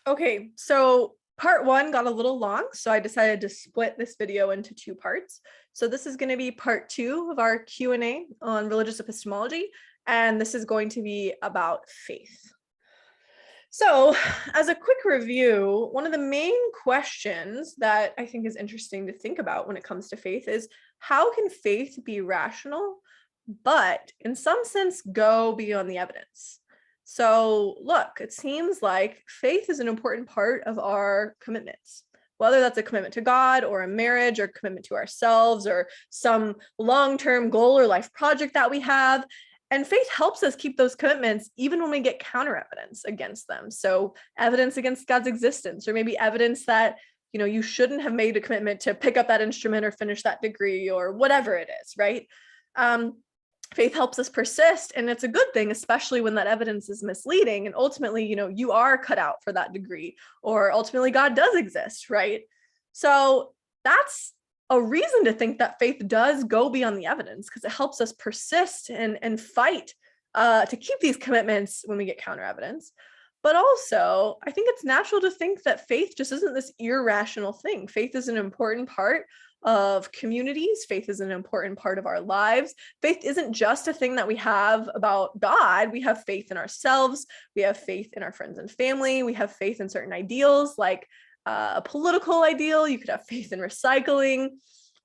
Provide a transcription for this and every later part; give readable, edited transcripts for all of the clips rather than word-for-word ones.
Okay, so part one got a little long, so I decided to split this video into two parts. So this is going to be part two of our Q&A on religious epistemology, and this is going to be about faith. So as a quick review, one of the main questions that I think is interesting to think about when it comes to faith is, how can faith be rational, but in some sense go beyond the evidence? So look, it seems like faith is an important part of our commitments, whether that's a commitment to God or a marriage or a commitment to ourselves or some long-term goal or life project that we have. And faith helps us keep those commitments even when we get counter evidence against them. So evidence against God's existence, or maybe evidence that, you shouldn't have made a commitment to pick up that instrument or finish that degree or whatever it is, right? Faith helps us persist, and it's a good thing, especially when that evidence is misleading. And ultimately, you are cut out for that degree, or ultimately God does exist, right? So that's a reason to think that faith does go beyond the evidence, because it helps us persist and fight to keep these commitments when we get counter evidence. But also, I think it's natural to think that faith just isn't this irrational thing. Faith is an important part of communities. Faith is an important part of our lives. Faith isn't just a thing that we have about God. We have faith in ourselves. We have faith in our friends and family. We have faith in certain ideals, like a political ideal. You could have faith in recycling.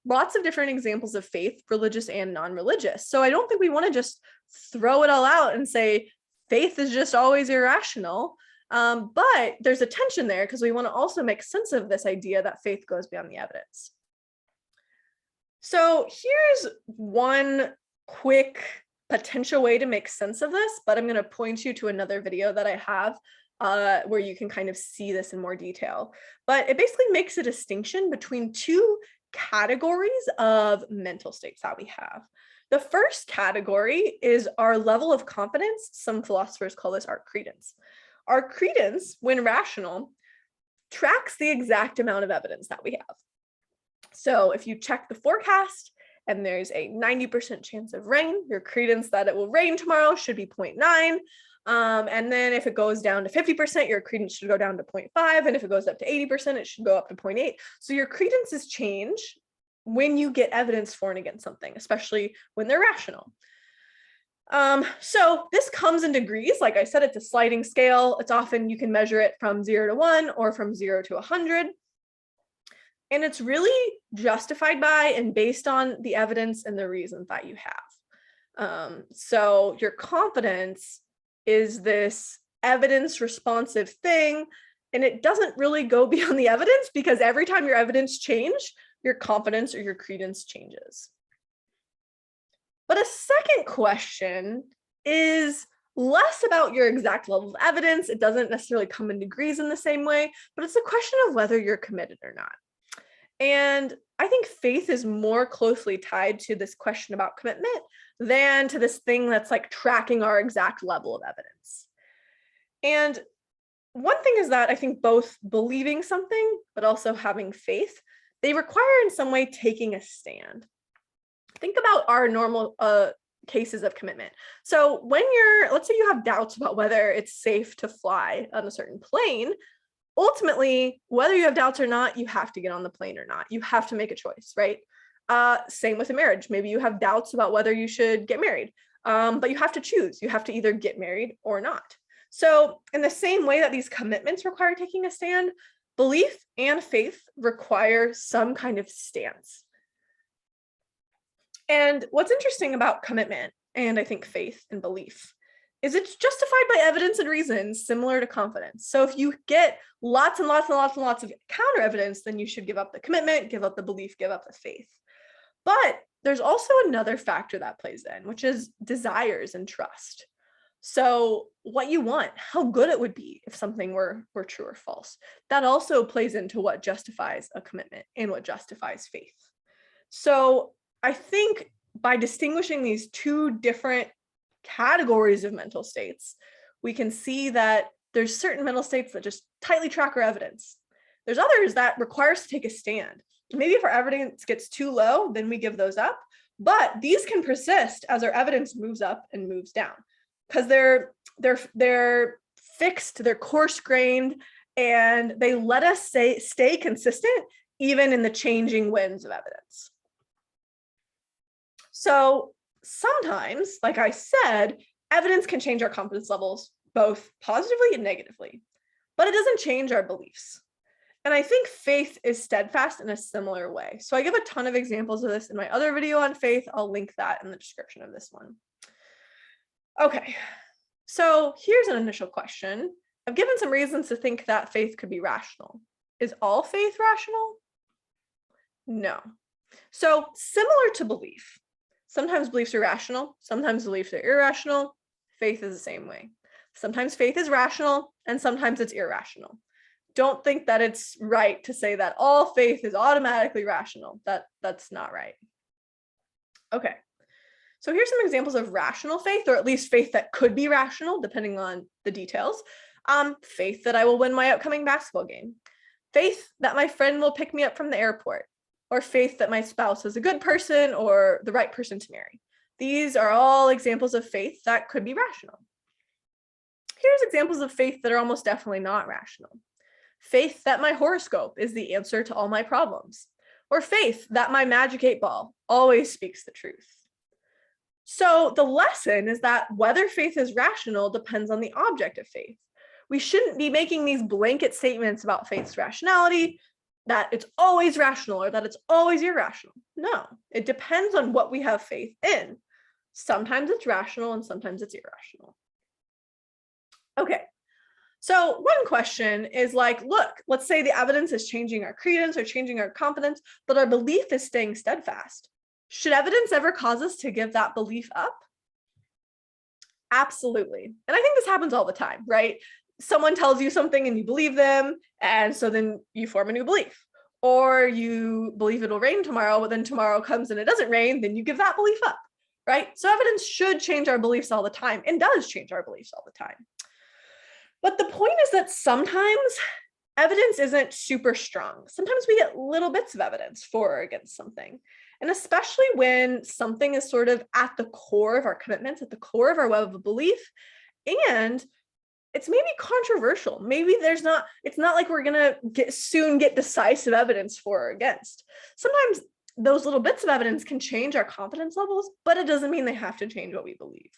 Lots of different examples of faith, religious and non-religious. So I don't think we want to just throw it all out and say faith is just always irrational. But there's a tension there, because we want to also make sense of this idea that faith goes beyond the evidence. So here's one quick potential way to make sense of this, but I'm going to point you to another video that I have where you can kind of see this in more detail. But it basically makes a distinction between two categories of mental states that we have. The first category is our level of confidence. Some philosophers call this our credence. Our credence, when rational, tracks the exact amount of evidence that we have. So if you check the forecast and there's a 90% chance of rain, your credence that it will rain tomorrow should be 0.9. And then if it goes down to 50%, your credence should go down to 0.5. And if it goes up to 80%, it should go up to 0.8. So your credences change when you get evidence for and against something, especially when they're rational. So this comes in degrees. Like I said, it's a sliding scale. It's often you can measure it from 0 to 1 or from 0 to 100. And it's really justified by and based on the evidence and the reasons that you have. So your confidence is this evidence responsive thing, and it doesn't really go beyond the evidence, because every time your evidence change, your confidence or your credence changes. But a second question is less about your exact level of evidence. It doesn't necessarily come in degrees in the same way, but it's a question of whether you're committed or not. And I think faith is more closely tied to this question about commitment than to this thing that's like tracking our exact level of evidence. And one thing is that I think both believing something, but also having faith, they require in some way taking a stand. Think about our normal cases of commitment. So when let's say you have doubts about whether it's safe to fly on a certain plane, ultimately, whether you have doubts or not, you have to get on the plane or not. You have to make a choice, right? Same with a marriage. Maybe you have doubts about whether you should get married, but you have to choose. You have to either get married or not. So in the same way that these commitments require taking a stand, belief and faith require some kind of stance. And what's interesting about commitment, and I think faith and belief, is it's justified by evidence and reasons similar to confidence. So if you get lots and lots and lots and lots of counter evidence, then you should give up the commitment, give up the belief, give up the faith. But there's also another factor that plays in, which is desires and trust. So what you want, how good it would be if something were true or false. That also plays into what justifies a commitment and what justifies faith. So I think by distinguishing these two different categories of mental states, we can see that there's certain mental states that just tightly track our evidence. There's others that require us to take a stand. Maybe if our evidence gets too low, then we give those up. But these can persist as our evidence moves up and moves down, because they're fixed, they're coarse-grained, and they let us stay consistent even in the changing winds of evidence. So sometimes, like I said, evidence can change our confidence levels both positively and negatively, but it doesn't change our beliefs. And I think faith is steadfast in a similar way. So I give a ton of examples of this in my other video on faith. I'll link that in the description of this one. Okay, so here's an initial question. I've given some reasons to think that faith could be rational. Is all faith rational? No. So similar to belief, sometimes beliefs are rational, sometimes beliefs are irrational. Faith is the same way. Sometimes faith is rational and sometimes it's irrational. Don't think that it's right to say that all faith is automatically rational. That's not right. Okay, so here's some examples of rational faith, or at least faith that could be rational, depending on the details. Faith that I will win my upcoming basketball game. Faith that my friend will pick me up from the airport. Or faith that my spouse is a good person or the right person to marry. These are all examples of faith that could be rational. Here's examples of faith that are almost definitely not rational. Faith that my horoscope is the answer to all my problems, or faith that my magic 8-ball always speaks the truth. So the lesson is that whether faith is rational depends on the object of faith. We shouldn't be making these blanket statements about faith's rationality, that it's always rational or that it's always irrational. No, it depends on what we have faith in. Sometimes it's rational and sometimes it's irrational. Okay. So one question is like, look, let's say the evidence is changing our credence or changing our confidence, but our belief is staying steadfast. Should evidence ever cause us to give that belief up? Absolutely. And I think this happens all the time, right? Someone tells you something and you believe them, and so then you form a new belief. Or you believe it'll rain tomorrow, but then tomorrow comes and it doesn't rain, then you give that belief up, right? So evidence should change our beliefs all the time and does change our beliefs all the time. But the point is that sometimes evidence isn't super strong. Sometimes we get little bits of evidence for or against something. And especially when something is sort of at the core of our commitments, at the core of our web of belief, and it's maybe controversial. Maybe it's not like we're gonna soon get decisive evidence for or against. Sometimes those little bits of evidence can change our confidence levels, but it doesn't mean they have to change what we believe.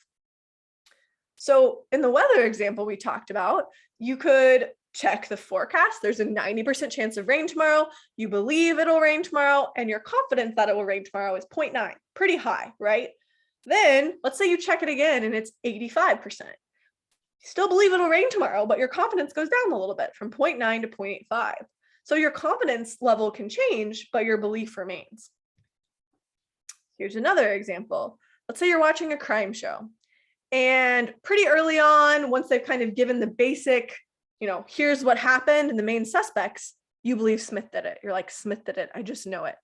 So in the weather example we talked about, you could check the forecast. There's a 90% chance of rain tomorrow. You believe it'll rain tomorrow, and your confidence that it will rain tomorrow is 0.9, pretty high, right? Then let's say you check it again and it's 85%. You still believe it'll rain tomorrow, but your confidence goes down a little bit from 0.9 to 0.85. So your confidence level can change, but your belief remains. Here's another example. Let's say you're watching a crime show, and pretty early on, once they've kind of given the basic, here's what happened and the main suspects, you believe Smith did it. You're like, Smith did it. I just know it.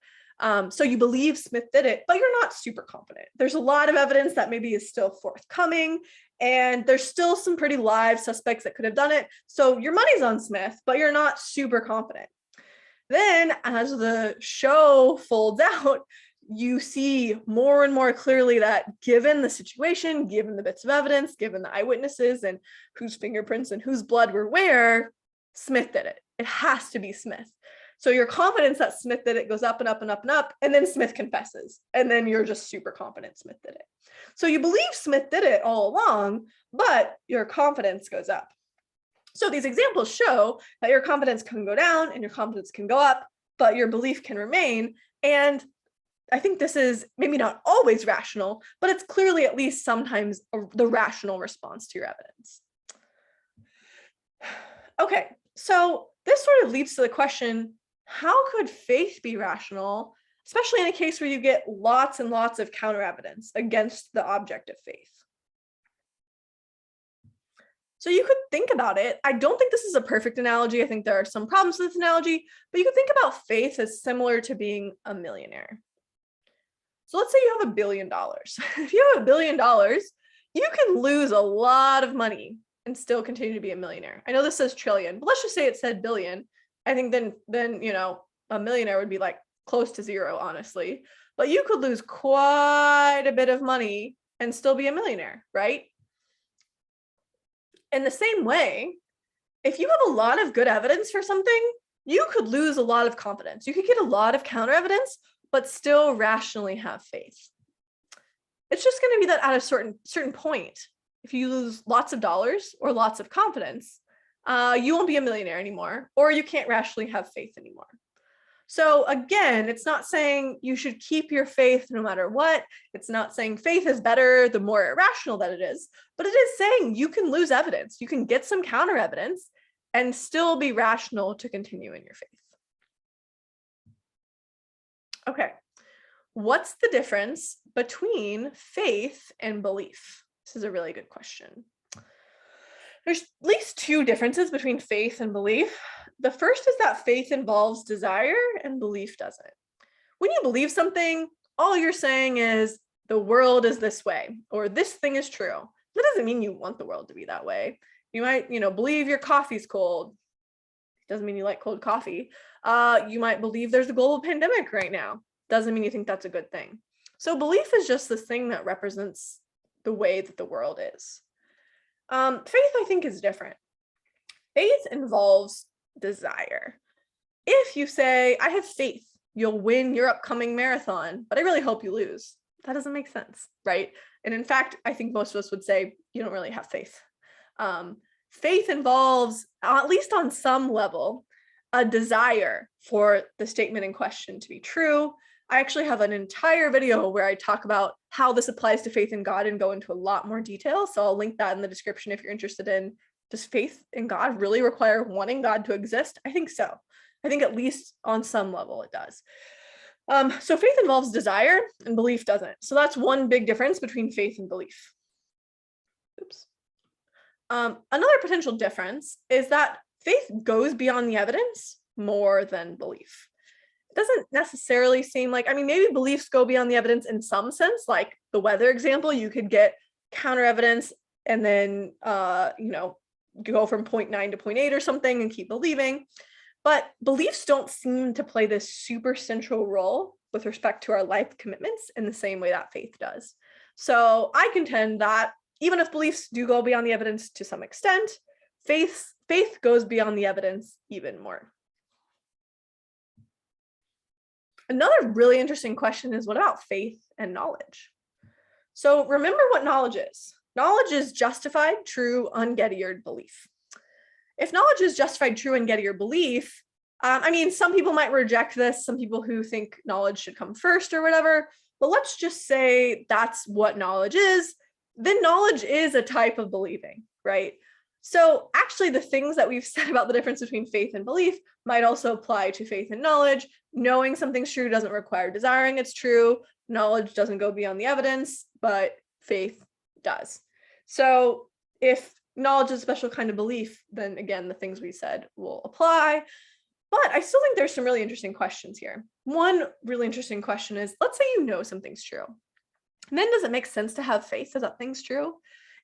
So you believe Smith did it, but you're not super confident. There's a lot of evidence that maybe is still forthcoming, and there's still some pretty live suspects that could have done it. So your money's on Smith, but you're not super confident. Then as the show folds out, you see more and more clearly that given the situation, given the bits of evidence, given the eyewitnesses and whose fingerprints and whose blood were where, Smith did it. It has to be Smith. So your confidence that Smith did it goes up and up and up and up, and then Smith confesses, and then you're just super confident Smith did it. So you believe Smith did it all along, but your confidence goes up. So these examples show that your confidence can go down and your confidence can go up, but your belief can remain. And I think this is maybe not always rational, but it's clearly at least sometimes the rational response to your evidence. Okay, so this sort of leads to the question, how could faith be rational, especially in a case where you get lots and lots of counter evidence against the object of faith? So you could think about it. I don't think this is a perfect analogy. I think there are some problems with this analogy, but you could think about faith as similar to being a millionaire. So let's say you have $1 billion. If you have $1 billion, you can lose a lot of money and still continue to be a millionaire. I know this says trillion, but let's just say it said billion. I think then a millionaire would be like close to zero, honestly. But you could lose quite a bit of money and still be a millionaire, right? In the same way, if you have a lot of good evidence for something, you could lose a lot of confidence. You could get a lot of counter evidence, but still rationally have faith. It's just going to be that at a certain point, if you lose lots of dollars or lots of confidence, you won't be a millionaire anymore, or you can't rationally have faith anymore. So again, it's not saying you should keep your faith no matter what. It's not saying faith is better the more irrational that it is, but it is saying you can lose evidence. You can get some counter evidence and still be rational to continue in your faith. Okay, what's the difference between faith and belief? This is a really good question. There's at least two differences between faith and belief. The first is that faith involves desire and belief doesn't. When you believe something, all you're saying is the world is this way, or this thing is true. That doesn't mean you want the world to be that way. You might, believe your coffee's cold. It doesn't mean you like cold coffee. You might believe there's a global pandemic right now. Doesn't mean you think that's a good thing. So belief is just this thing that represents the way that the world is. Faith, I think, is different. Faith involves desire. If you say, I have faith, you'll win your upcoming marathon, but I really hope you lose. That doesn't make sense, right? And in fact, I think most of us would say you don't really have faith. Faith involves, at least on some level, a desire for the statement in question to be true. I actually have an entire video where I talk about how this applies to faith in God and go into a lot more detail. So I'll link that in the description if you're interested in, does faith in God really require wanting God to exist? I think so. I think at least on some level it does. So faith involves desire and belief doesn't. So that's one big difference between faith and belief. Oops. Another potential difference is that faith goes beyond the evidence more than belief. It doesn't necessarily seem like, maybe beliefs go beyond the evidence in some sense, like the weather example, you could get counter evidence and then, go from point 9 to point 8 or something and keep believing. But beliefs don't seem to play this super central role with respect to our life commitments in the same way that faith does. So I contend that even if beliefs do go beyond the evidence to some extent, faith goes beyond the evidence even more. Another really interesting question is, what about faith and knowledge? So remember what knowledge is. Knowledge is justified, true, ungettered belief. If knowledge is justified, true, ungettered belief, some people might reject this, some people who think knowledge should come first or whatever, but let's just say that's what knowledge is. Then knowledge is a type of believing, right? So actually the things that we've said about the difference between faith and belief might also apply to faith and knowledge. Knowing something's true doesn't require desiring it's true. Knowledge doesn't go beyond the evidence, but faith does. So if knowledge is a special kind of belief, then again, the things we said will apply. But I still think there's some really interesting questions here. One really interesting question is, let's say you know something's true. And then does it make sense to have faith that thing's true?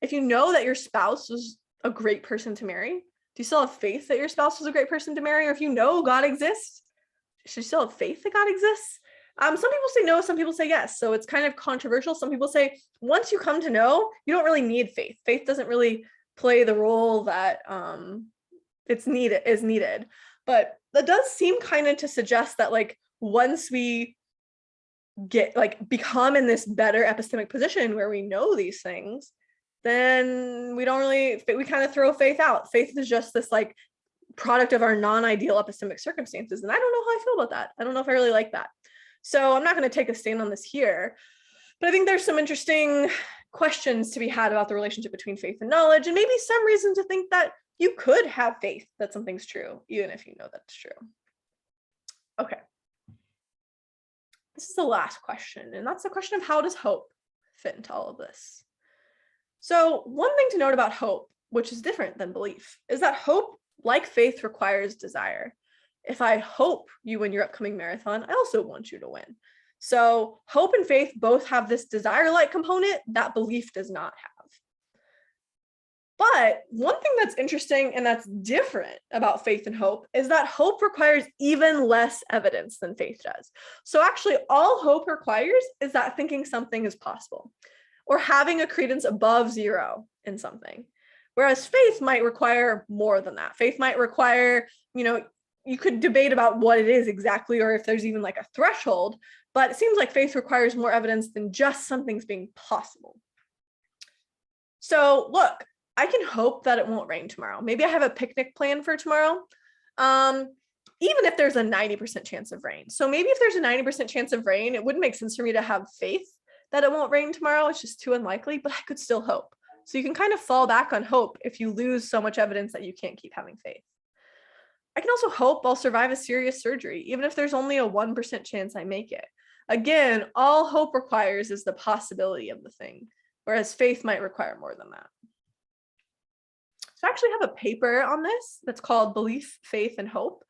If you know that your spouse was a great person to marry, do you still have faith that your spouse was a great person to marry? Or if you know God exists, should you still have faith that God exists? Some people say no, some people say yes. So it's kind of controversial. Some people say once you come to know, you don't really need faith. Faith doesn't really play the role that is needed. But that does seem kind of to suggest that once we get become in this better epistemic position where we know these things, then we kind of throw faith out. Faith is just this product of our non-ideal epistemic circumstances. And I don't know how I feel about that. I don't know if I really like that. So I'm not going to take a stand on this here, but I think there's some interesting questions to be had about the relationship between faith and knowledge, and maybe some reason to think that you could have faith that something's true, even if you know that's true. Okay. This is the last question, and that's the question of how does hope fit into all of this? So one thing to note about hope, which is different than belief, is that hope, like faith, requires desire. If I hope you win your upcoming marathon, I also want you to win. So hope and faith both have this desire-like component that belief does not have. But one thing that's interesting and that's different about faith and hope is that hope requires even less evidence than faith does. So actually all hope requires is that thinking something is possible or having a credence above 0 in something. Whereas faith might require more than that. Faith might require, you could debate about what it is exactly, or if there's even like a threshold, but it seems like faith requires more evidence than just something's being possible. So look, I can hope that it won't rain tomorrow. Maybe I have a picnic plan for tomorrow. Even if there's a 90% chance of rain. So maybe if there's a 90% chance of rain, it wouldn't make sense for me to have faith that it won't rain tomorrow. It's just too unlikely, but I could still hope. So you can kind of fall back on hope if you lose so much evidence that you can't keep having faith. I can also hope I'll survive a serious surgery, even if there's only a 1% chance I make it. Again, all hope requires is the possibility of the thing, whereas faith might require more than that. So I actually have a paper on this that's called Belief, Faith, and Hope.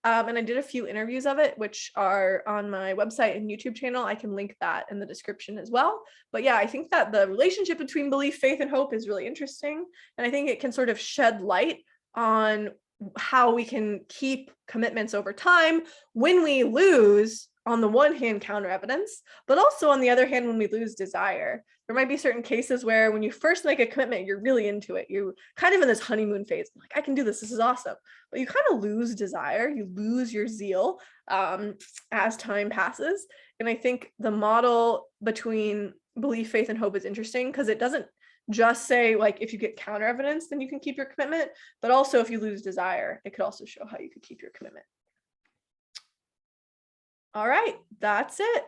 And I did a few interviews of it, which are on my website and YouTube channel. I can link that in the description as well. But yeah, I think that the relationship between belief, faith, and hope is really interesting. And I think it can sort of shed light on how we can keep commitments over time when we lose, on the one hand, counter evidence, but also on the other hand, when we lose desire. There might be certain cases where when you first make a commitment, you're really into it. You're kind of in this honeymoon phase, like, I can do this. This is awesome. But you kind of lose desire. You lose your zeal as time passes. And I think the model between belief, faith, and hope is interesting because it doesn't just say, like, if you get counter evidence, then you can keep your commitment. But also if you lose desire, it could also show how you could keep your commitment. All right, that's it.